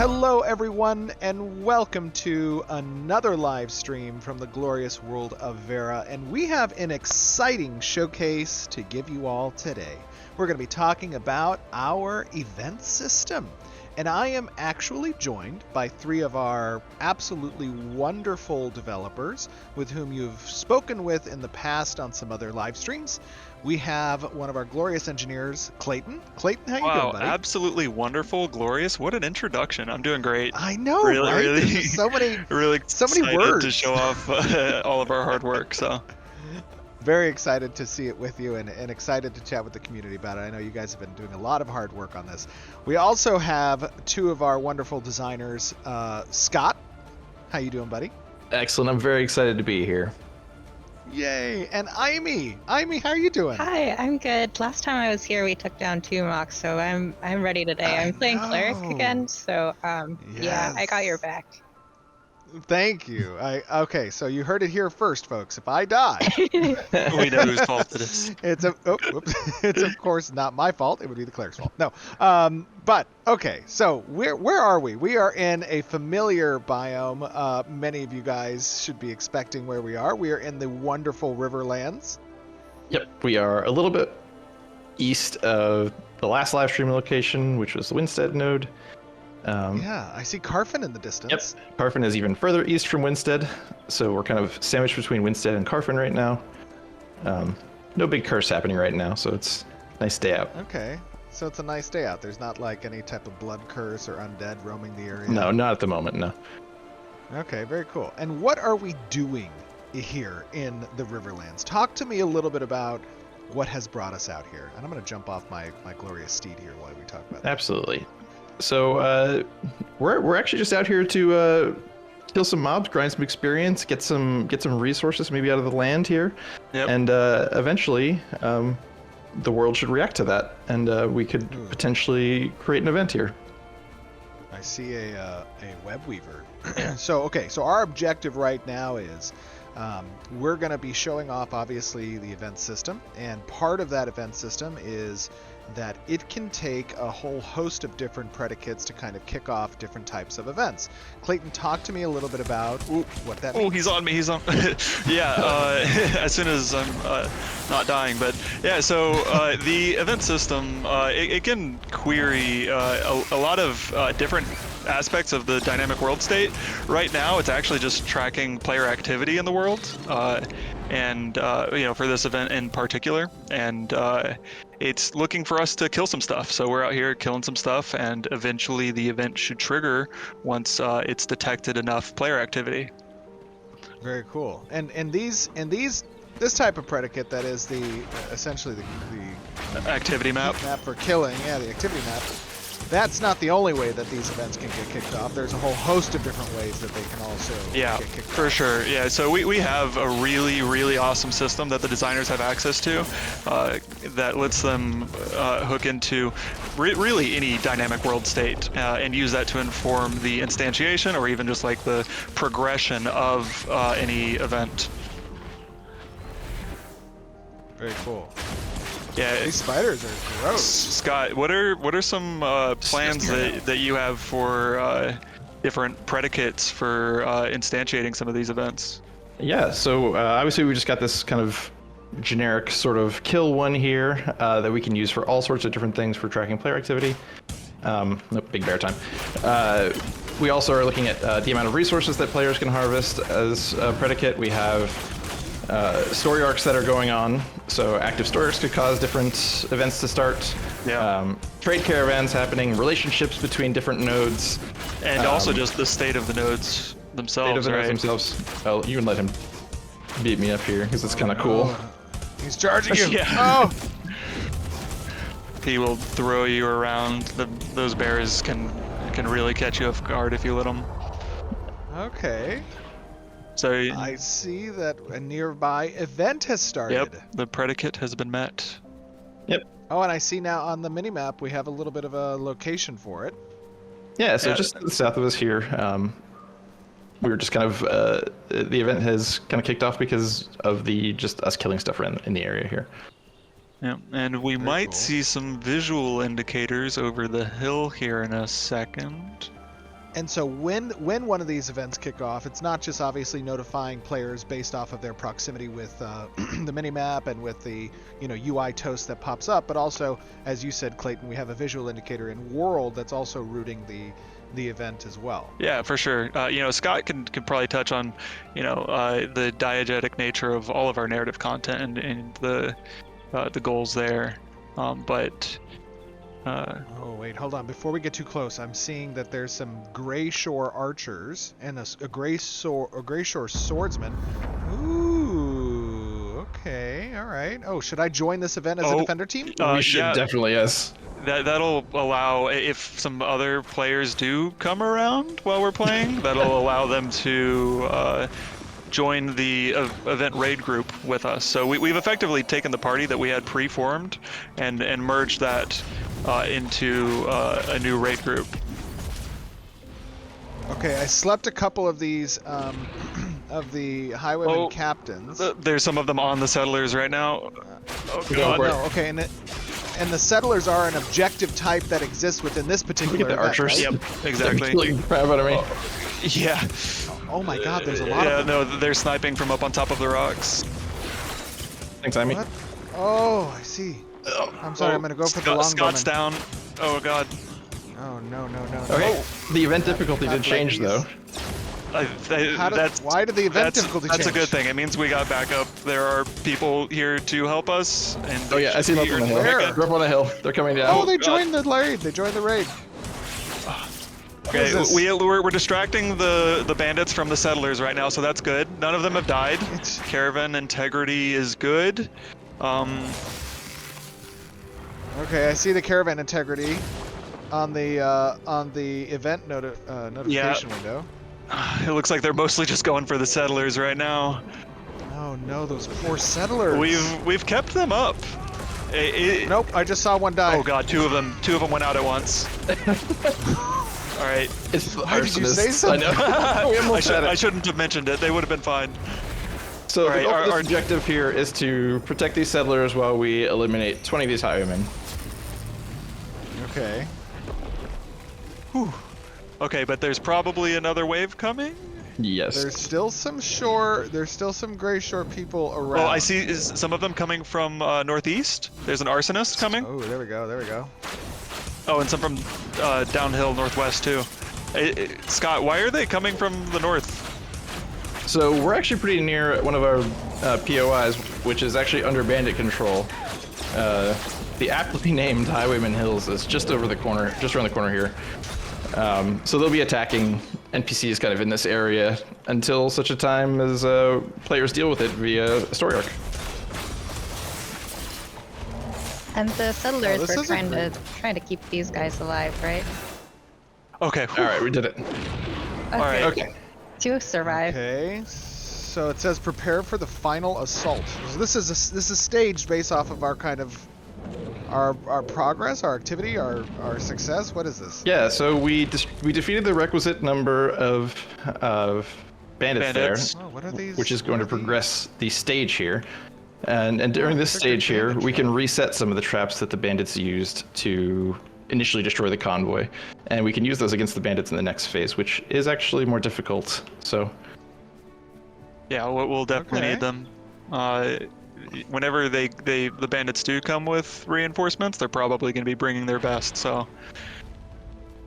Hello, everyone, and welcome to another live stream from the glorious world of Vera. And we have an exciting showcase to give you all today. We're going to be talking about our event system. And I am actually joined by three of our absolutely wonderful developers with whom you've spoken with in the past on some other live streams. We have one of our glorious engineers, Clayton. Clayton, how you doing, buddy? Absolutely wonderful, glorious. What an introduction. I'm doing great. I know, Really, right? really, There's just so many excited words to show off all of our hard work. So very excited to see it with you and excited to chat with the community about it. I know you guys have been doing a lot of hard work on this. We also have two of our wonderful designers. Scott, how you doing, buddy? Excellent. I'm very excited to be here. Yay. And Aimee, how are you doing? Hi, I'm good. Last time I was here, we took down 2 mocks, so I'm ready today. I'm playing Cleric again, so yeah, I got your back. Thank you. Okay, so you heard it here first, folks. If I die, we know whose fault it is. It's of course not my fault. It would be the cleric's fault. No. But okay, so where are we? We are in a familiar biome. Many of you guys should be expecting where we are. We are in the wonderful Riverlands. Yep, we are a little bit east of the last live stream location, which was the Winstead node. Yeah, I see Carfin in the distance. Yep, Carfin is even further east from Winstead, so we're kind of sandwiched between Winstead and Carfin right now. No big curse happening right now, so it's a nice day out. Okay, so it's a nice day out. There's not like any type of blood curse or undead roaming the area? No, not at the moment, no. Okay, very cool. And what are we doing here in the Riverlands? Talk to me a little bit about what has brought us out here. And I'm going to jump off my glorious steed here while we talk about that. Absolutely. So we're actually just out here to kill some mobs, grind some experience, get some resources maybe out of the land here, and eventually the world should react to that, and we could potentially create an event here. I see a web weaver. So our objective right now is we're going to be showing off obviously the event system, and part of that event system is that it can take a whole host of different predicates to kind of kick off different types of events. Clayton, talk to me a little bit about what that means. Oh, he's on me. Yeah, as soon as I'm not dying. But yeah, so the event system, it can query a lot of different aspects of the dynamic world state. Right now, it's actually just tracking player activity in the world, and for this event in particular, and it's looking for us to kill some stuff. So we're out here killing some stuff, and eventually the event should trigger once it's detected enough player activity. Very cool. And this type of predicate, that is essentially the activity map for killing. Yeah, the activity map. That's not the only way that these events can get kicked off. There's a whole host of different ways that they can also get kicked off. For sure. Yeah, so we have a really, really awesome system that the designers have access to that lets them hook into really any dynamic world state and use that to inform the instantiation or even just like the progression of any event. Very cool. Yeah, these spiders are gross. Scott, what are some plans that you have for different predicates for instantiating some of these events? Yeah, so obviously we just got this kind of generic sort of kill one here that we can use for all sorts of different things for tracking player activity. Nope, big bear time. We also are looking at the amount of resources that players can harvest as a predicate. We have story arcs that are going on. So active story arcs could cause different events to start. Yeah. Trade caravans happening, relationships between different nodes. And also just the state of the nodes themselves, nodes. Oh, you can let him beat me up here, because it's kind of cool. He's charging you! Yeah. Oh! He will throw you around. Those bears can really catch you off guard if you let them. Okay. So I see that a nearby event has started. Yep, the predicate has been met. Yep. Oh, and I see now on the minimap we have a little bit of a location for it. Yeah, so just to the south of us here, we were just kind of, the event has kind of kicked off because of just us killing stuff in the area here. Yeah, and we might see some visual indicators over the hill here in a second. And so when one of these events kick off, it's not just obviously notifying players based off of their proximity with the minimap and with the UI toast that pops up, but also, as you said, Clayton, we have a visual indicator in World that's also routing the event as well. Yeah, for sure. Scott could probably touch on the diegetic nature of all of our narrative content and the goals there, but. Oh wait, hold on. Before we get too close, I'm seeing that there's some Gray Shore archers and a Gray Shore swordsman. Ooh, okay, all right. Oh, should I join this event as a defender team? We should definitely, yes. That'll allow, if some other players do come around while we're playing, that'll allow them to join the event raid group with us. So we've effectively taken the party that we had pre-formed and merged that into a new raid group. Okay, I slept a couple of these of the highwayman captains. There's some of them on the settlers right now. Oh god. No, okay, and the settlers are an objective type that exists within this particular Look at the event, archers. right? Yep, exactly. Killing the crap out of me. Yeah. Oh my god, there's a lot of them. No, they're sniping from up on top of the rocks. Thanks, Amy. What? Oh, I see. I'm sorry, I'm gonna go for the long Scott's down. Oh god. Oh no. Okay, the event difficulty did change though. Why did the event difficulty change? That's a good thing. It means we got backup. There are people here to help us. And Oh yeah, I see them up on the hill. Where? They're up on the hill. They're coming down. Oh, they joined the raid. They joined the raid. Okay, we're distracting the bandits from the settlers right now, so that's good. None of them have died. Caravan integrity is good. Okay, I see the caravan integrity on the event notification window. It looks like they're mostly just going for the settlers right now. Oh no, those poor settlers. We've kept them up. Nope, I just saw one die. Oh god, two of them went out at once. All right. Why did you say something? I know. I shouldn't have mentioned it. They would have been fine. So All right, our objective here is to protect these settlers while we eliminate 20 of these highwaymen. Okay. Whew. Okay, but there's probably another wave coming. Yes. There's still some Gray Shore people around. Oh, I see some of them coming from northeast. There's an arsonist coming. Oh, there we go. Oh, and some from downhill northwest too. Scott, why are they coming from the north? So we're actually pretty near one of our POIs, which is actually under bandit control. The aptly named Highwayman Hills is just around the corner here. So they'll be attacking NPCs kind of in this area until such a time as players deal with it via a story arc. And the settlers this were isn't trying to keep these guys alive, right? Okay. All right, we did it. Okay. All right. Okay. To survive. Okay. So it says prepare for the final assault. So this is staged based off of our kind of our progress, our activity, our success. What is this? Yeah. So we defeated the requisite number of bandits there, Oh, what are these? which is going to progress the stage here. And during this stage here, we can reset some of the traps that the bandits used to initially destroy the convoy. And we can use those against the bandits in the next phase, which is actually more difficult. So Yeah, we'll definitely need them. Whenever the bandits do come with reinforcements, they're probably going to be bringing their best. So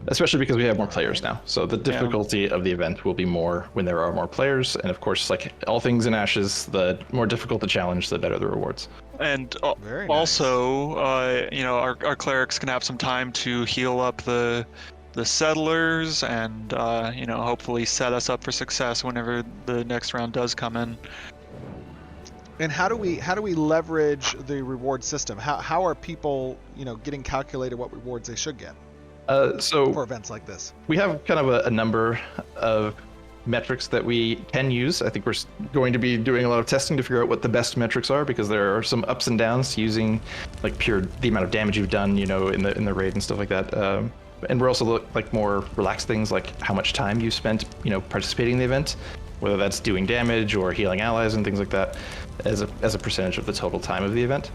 especially because we have more players now. So the difficulty of the event will be more when there are more players. And of course, like all things in Ashes, the more difficult the challenge, the better the rewards. And Very also, our clerics can have some time to heal up the settlers and hopefully set us up for success whenever the next round does come in. And how do we leverage the reward system? How are people getting calculated what rewards they should get So for events like this? we have kind of a number of metrics that we can use. I think we're going to be doing a lot of testing to figure out what the best metrics are, because there are some ups and downs using like the amount of damage you've done, in the raid and stuff like that. And we're also like more relaxed things like how much time you spent, participating in the event, whether that's doing damage or healing allies and things like that, as a percentage of the total time of the event.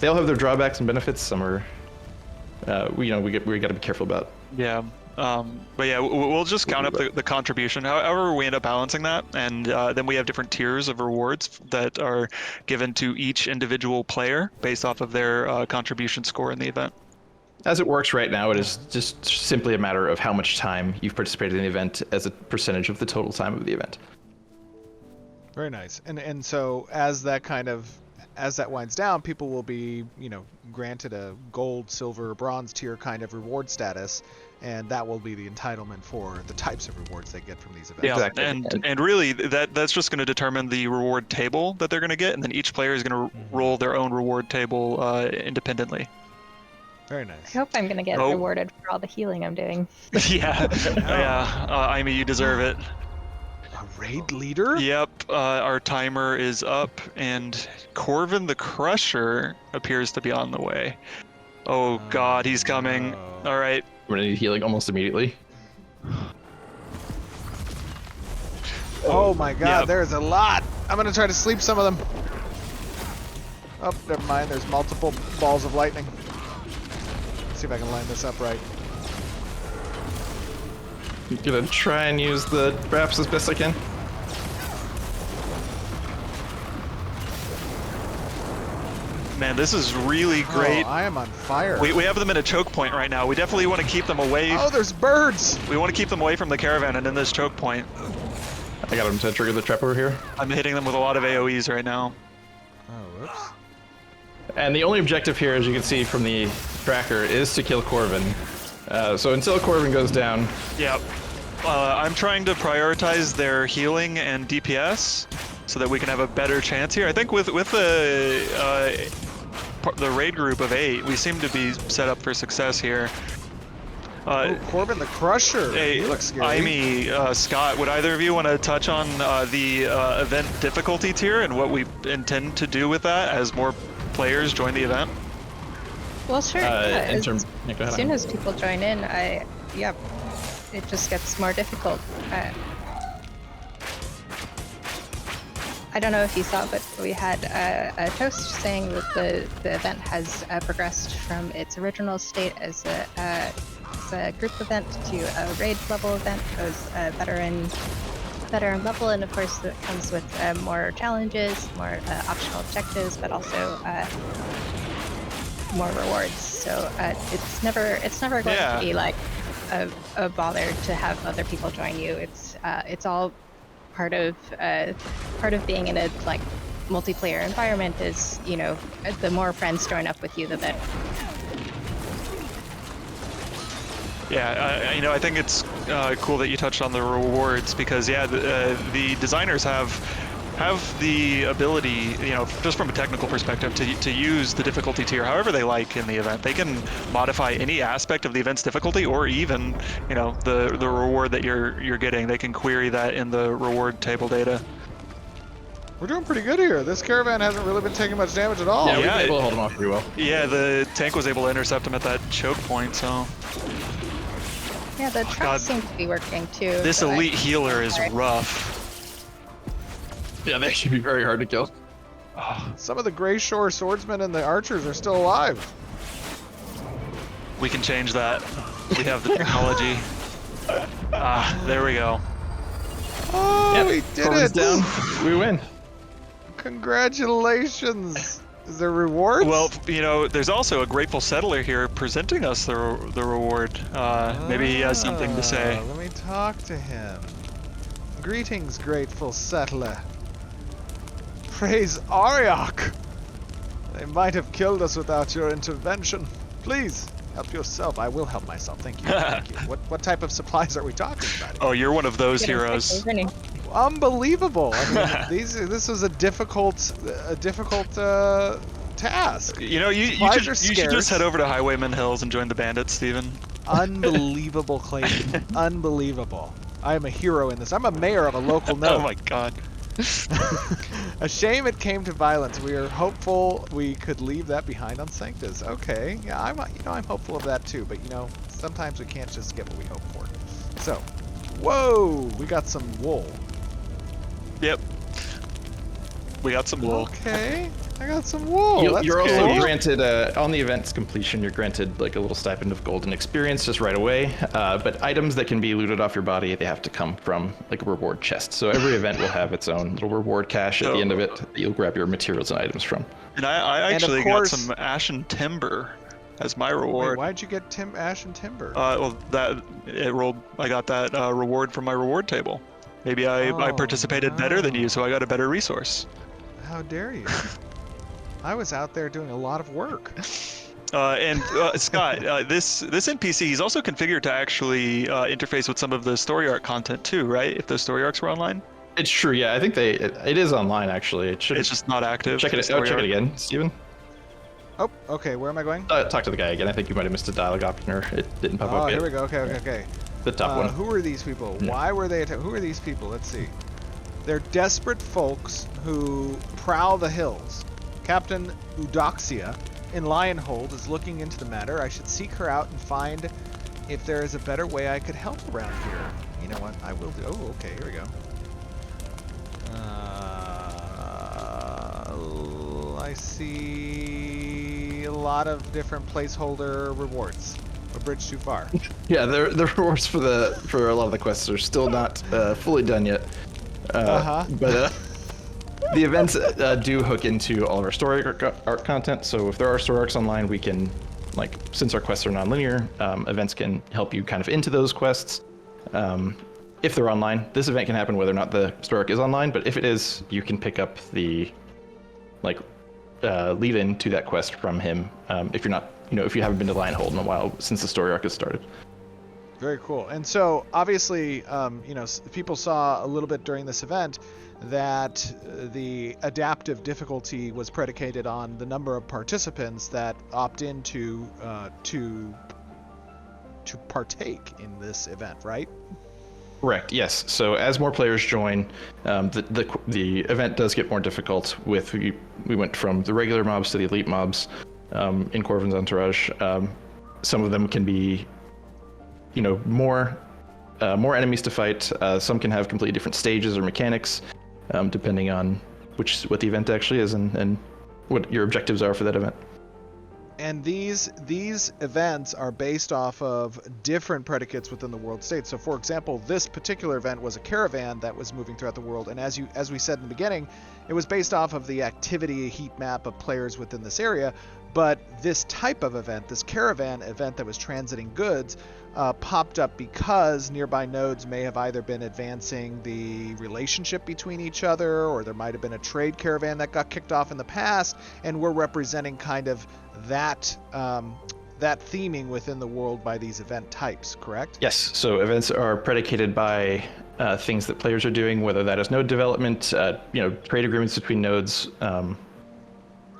They all have their drawbacks and benefits. Some are, we got to be careful about. Yeah, But yeah, we'll just count up the contribution. However, we end up balancing that, and then we have different tiers of rewards that are given to each individual player based off of their contribution score in the event. As it works right now, it is just simply a matter of how much time you've participated in the event as a percentage of the total time of the event. Very nice. And so as that winds down, people will be, granted a gold, silver, bronze tier kind of reward status, and that will be the entitlement for the types of rewards they get from these events. Yeah, Exactly. and really that's just going to determine the reward table that they're going to get, and then each player is going to roll their own reward table independently. Very nice. I hope I'm gonna get rewarded for all the healing I'm doing. Yeah, Amy, you deserve it. A raid leader? Yep, our timer is up, and Corvin the Crusher appears to be on the way. Oh God, he's coming. no. All right. We're gonna need healing almost immediately. Oh my God, Yeah. there's a lot. I'm gonna try to sleep some of them. Oh, never mind. There's multiple balls of lightning. Let's see if I can line this up right. I'm gonna try and use the wraps as best I can. Man, this is really great. Oh, I am on fire. We have them in a choke point right now. We definitely want to keep them away. Oh, there's birds. We want to keep them away from the caravan and in this choke point. I got him to trigger the trap over here. I'm hitting them with a lot of AoEs right now. Oh, whoops. And the only objective here, as you can see from the tracker, is to kill Corvin. So until Corvin goes down, Yep. I'm trying to prioritize their healing and DPS so that we can have a better chance here. I think with the raid group of 8, we seem to be set up for success here. Oh, Corbin the Crusher. Hey, He looks scary. Amy, Scott, would either of you want to touch on the event difficulty tier and what we intend to do with that as more players join the event? Well, sure. in As terms, yeah, go as ahead. soon as people join in, it just gets more difficult. I don't know if you saw, but we had a toast saying that the event has progressed from its original state as a group event to a raid level event. It goes better in level, and of course it comes with more challenges, more optional objectives, but also more rewards. So it's never going to be like a bother to have other people join you. It's all part of being in a like multiplayer environment is, the more friends join up with you, the better. Yeah, I think it's cool that you touched on the rewards because the designers have the ability, just from a technical perspective, to use the difficulty tier however they like in the event. They can modify any aspect of the event's difficulty, or even, the reward that you're getting. They can query that in the reward table data. We're doing pretty good here. This caravan hasn't really been taking much damage at all. Yeah, Yeah, we've been able to hold him off pretty well. Yeah, the tank was able to intercept him at that choke point, so Yeah, the God. traps seem to be working too. this so elite healer is rough. Yeah, they should be very hard to kill. Some of the Grey Shore swordsmen and the archers are still alive. We can change that. We have the technology. There we go. Oh, Yep, we did Corvin's it! down. We win. Congratulations! Is there rewards? Well, there's also a grateful settler here presenting us the reward. Maybe he has something to say. Let me talk to him. Greetings, grateful settler. Praise Ariok! They might have killed us without your intervention. Please, help yourself. I will help myself. Thank you. Thank you. What type of supplies are we talking about? Oh, you're one of those getting heroes. sick overnight. Unbelievable! I mean, this was a difficult task. You Supplies are should just scarce. head over to Highwayman Hills and join the bandits, Steven. Unbelievable, Clayton. Unbelievable. I am a hero in this. I'm a mayor of a local node. Oh my God. A shame it came to violence. We are hopeful we could leave that behind on Sanctus. Okay, yeah, I'm hopeful of that too. But sometimes we can't just get what we hope for. So, whoa, we got some wool. Yep. We got some wool. Okay. I got some wool. That's You're also cool. granted, on the event's completion, you're granted like a little stipend of golden experience just right away. But items that can be looted off your body, they have to come from like a reward chest. So every event will have its own little reward cache at the end of it that you'll grab your materials and items from. And I And of actually course- got some ashen timber as my Wait, reward. why'd you get Ash and Timber? Well, I got that reward from my reward table. Maybe I Oh, participated better than you, so I got a better resource. How dare you? I was out there doing a lot of work. And Scott, this NPC, he's also configured to actually interface with some of the story arc content too, right? If those story arcs were online, It's true, yeah. I think it is online actually. It should it's just not active. check the it. story Check it arc. again, Steven. Oh, okay. Where am I going? Talk to the guy again. I think you might have missed a dialogue option, or it didn't pop Oh, up here yet. we go. Okay. The top one. Who are these people? Yeah. Why were they who are these people? Let's see. They're desperate folks who prowl the hills. Captain Eudoxia in Lionhold is looking into the matter. I should seek her out and find if there is a better way I could help around here. You know what? I will do. Oh, okay. Here we go. I see a lot of different placeholder rewards. A bridge too far. Yeah, the rewards for a lot of the quests are still not fully done yet. But the events do hook into all of our story arc content. So if there are story arcs online, we can, like, since our quests are non-linear, events can help you kind of into those quests. If they're online, this event can happen whether or not the story arc is online. But if it is, you can pick up the lead in to that quest from him. If you're not, if you haven't been to Lionhold in a while since the story arc has started. Very cool. And so, obviously, people saw a little bit during this event that the adaptive difficulty was predicated on the number of participants that opt in to partake in this event, right? Correct. Yes. So as more players join, the event does get more difficult. We went from the regular mobs to the elite mobs in Corvin's entourage. Some of them can be, more enemies to fight. Some can have completely different stages or mechanics, depending on what the event actually is and what your objectives are for that event. And these events are based off of different predicates within the world state. So, for example, this particular event was a caravan that was moving throughout the world, and as we said in the beginning, it was based off of the activity heat map of players within this area. But this type of event, this caravan event that was transiting goods, popped up because nearby nodes may have either been advancing the relationship between each other, or there might have been a trade caravan that got kicked off in the past, and we're representing kind of that theming within the world by these event types, correct? Yes. So events are predicated by things that players are doing, whether that is node development, trade agreements between nodes,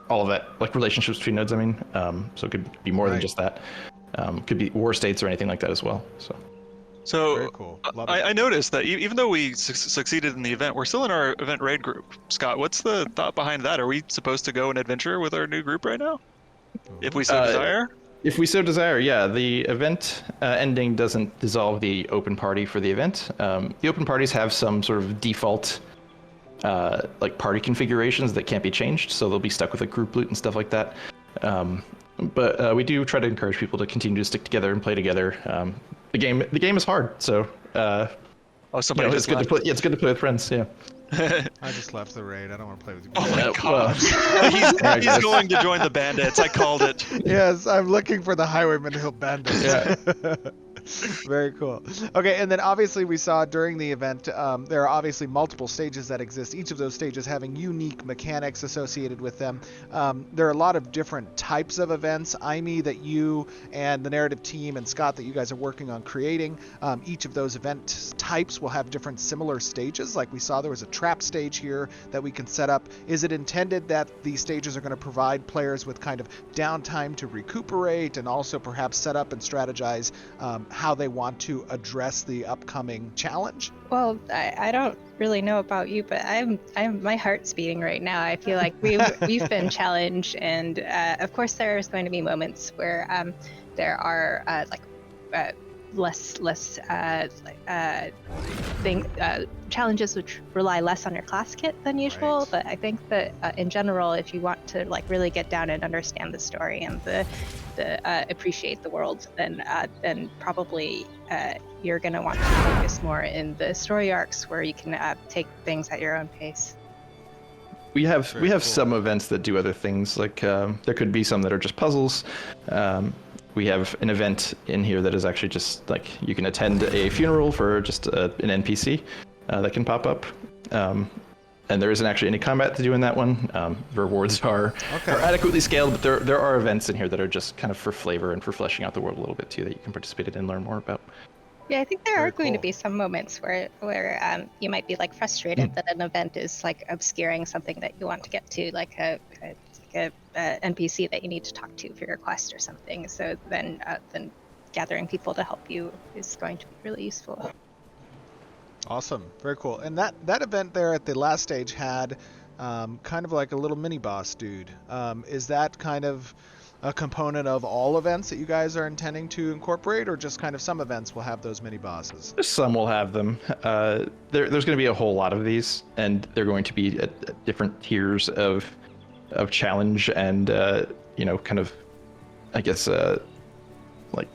all of that, like relationships between nodes. So it could be more than Right. just that. Could be war states or anything like that as well. So Very cool. Love it. I noticed that even though we succeeded in the event, we're still in our event raid group. Scott, what's the thought behind that? Are we supposed to go and adventure with our new group right now, if we so desire? If we so desire, yeah. The event ending doesn't dissolve the open party for the event. The open parties have some sort of default party configurations that can't be changed, so they'll be stuck with a group loot and stuff like that. But we do try to encourage people to continue to stick together and play together. The game is hard, so Somebody it's just good to left. play. Yeah, it's good to play with friends. Yeah. I just left the raid. I don't want to play with you. Oh my Well, god. He's going to join the bandits. I called it. Yes, I'm looking for the Highwayman Hill Bandits. Yeah. Very cool. Okay, and then obviously we saw during the event, there are obviously multiple stages that exist, each of those stages having unique mechanics associated with them. There are a lot of different types of events, Aimee, that you and the narrative team and Scott that you guys are working on creating. Each of those event types will have different similar stages. Like we saw there was a trap stage here that we can set up. Is it intended that these stages are going to provide players with kind of downtime to recuperate and also perhaps set up and strategize how they want to address the upcoming challenge? Well, I don't really know about you, but my heart's beating right now. I feel like we've been challenged, and of course there's going to be moments where there are challenges which rely less on your class kit than usual. Right. But I think that in general, if you want to like really get down and understand the story and the appreciate the world, then probably you're going to want to focus more in the story arcs where you can take things at your own pace. We have Very cool. some events that do other things. Like there could be some that are just puzzles. We have an event in here that is actually just like you can attend a funeral for just an NPC that can pop up. And there isn't actually any combat to do in that one. Rewards are adequately scaled, but there are events in here that are just kind of for flavor and for fleshing out the world a little bit too that you can participate in and learn more about. Yeah, I think there Very are going to cool. be some moments where you might be like frustrated that an event is like obscuring something that you want to get to, like a NPC that you need to talk to for your quest or something. So then gathering people to help you is going to be really useful. Awesome, very cool. And that event there at the last stage had kind of like a little mini boss dude. Is that kind of a component of all events that you guys are intending to incorporate, or just kind of some events will have those mini bosses? Some will have them. There's going to be a whole lot of these, and they're going to be at different tiers of challenge and kind of, I guess, like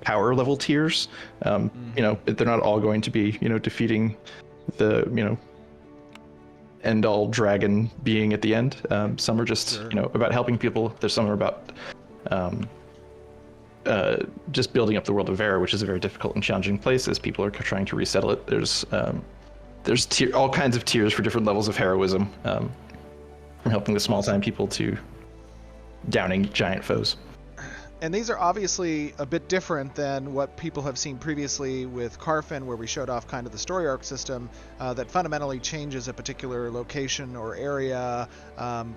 power level tiers. They're not all going to be defeating the end all dragon being at the end. Some are just Sure. About helping people. There's some are about just building up the world of Vera, which is a very difficult and challenging place as people are trying to resettle it. There's all kinds of tiers for different levels of heroism, from helping the small time people to downing giant foes. And these are obviously a bit different than what people have seen previously with Carfin, where we showed off kind of the story arc system that fundamentally changes a particular location or area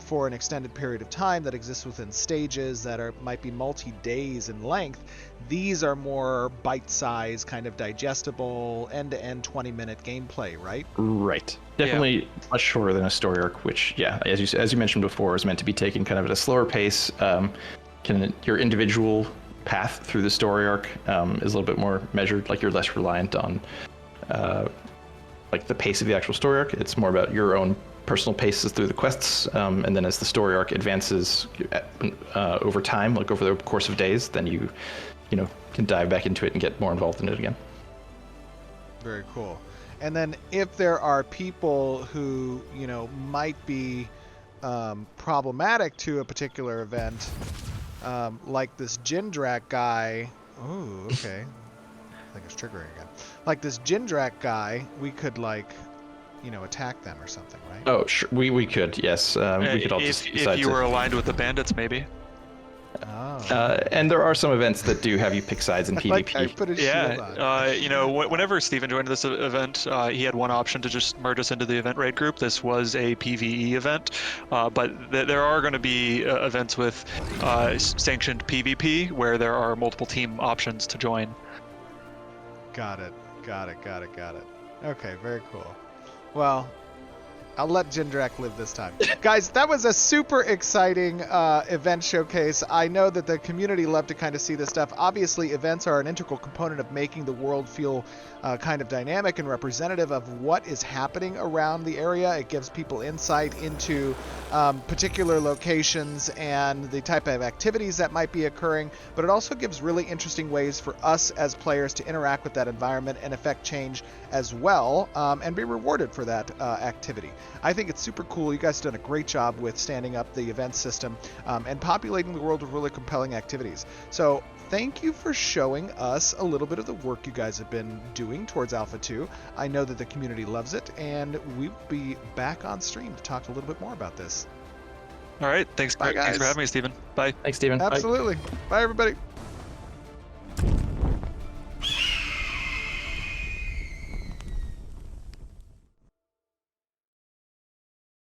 for an extended period of time that exists within stages that might be multi-days in length. These are more bite-sized, kind of digestible, end-to-end 20-minute gameplay, right? Right. Definitely much shorter than a story arc, which, as you mentioned before, is meant to be taken kind of at a slower pace. Your individual path through the story arc is a little bit more measured, like you're less reliant on like the pace of the actual story arc. It's more about your own personal paces through the quests, and then as the story arc advances over time, like over the course of days, then you can dive back into it and get more involved in it again. Very cool. And then if there are people who might be problematic to a particular event, like this Jindrak guy. Ooh, okay. I think it's triggering again. Like this Jindrak guy, we could attack them or something, right? Oh, sure. We could, yes. We could all just if decide you were aligned with the bandits, maybe. Oh. and there are some events that do have you pick sides in PvP. Like I put a shield on. Whenever Steven joined this event, he had one option to just merge us into the event raid group. This was a PvE event, but there are going to be events with sanctioned PvP where there are multiple team options to join. Got it. Okay, very cool. Well, I'll let Jindrak live this time. Guys, that was a super exciting event showcase. I know that the community love to kind of see this stuff. Obviously, events are an integral component of making the world feel kind of dynamic and representative of what is happening around the area. It gives people insight into particular locations and the type of activities that might be occurring, but it also gives really interesting ways for us as players to interact with that environment and affect change as well, and be rewarded for that activity. I think it's super cool. You guys have done a great job with standing up the event system and populating the world with really compelling activities. So thank you for showing us a little bit of the work you guys have been doing towards Alpha 2. I know that the community loves it, and we'll be back on stream to talk a little bit more about this. All right. Thanks Bye, for guys. having me, Steven. Bye. Thanks, Steven. Bye. Absolutely. Bye everybody.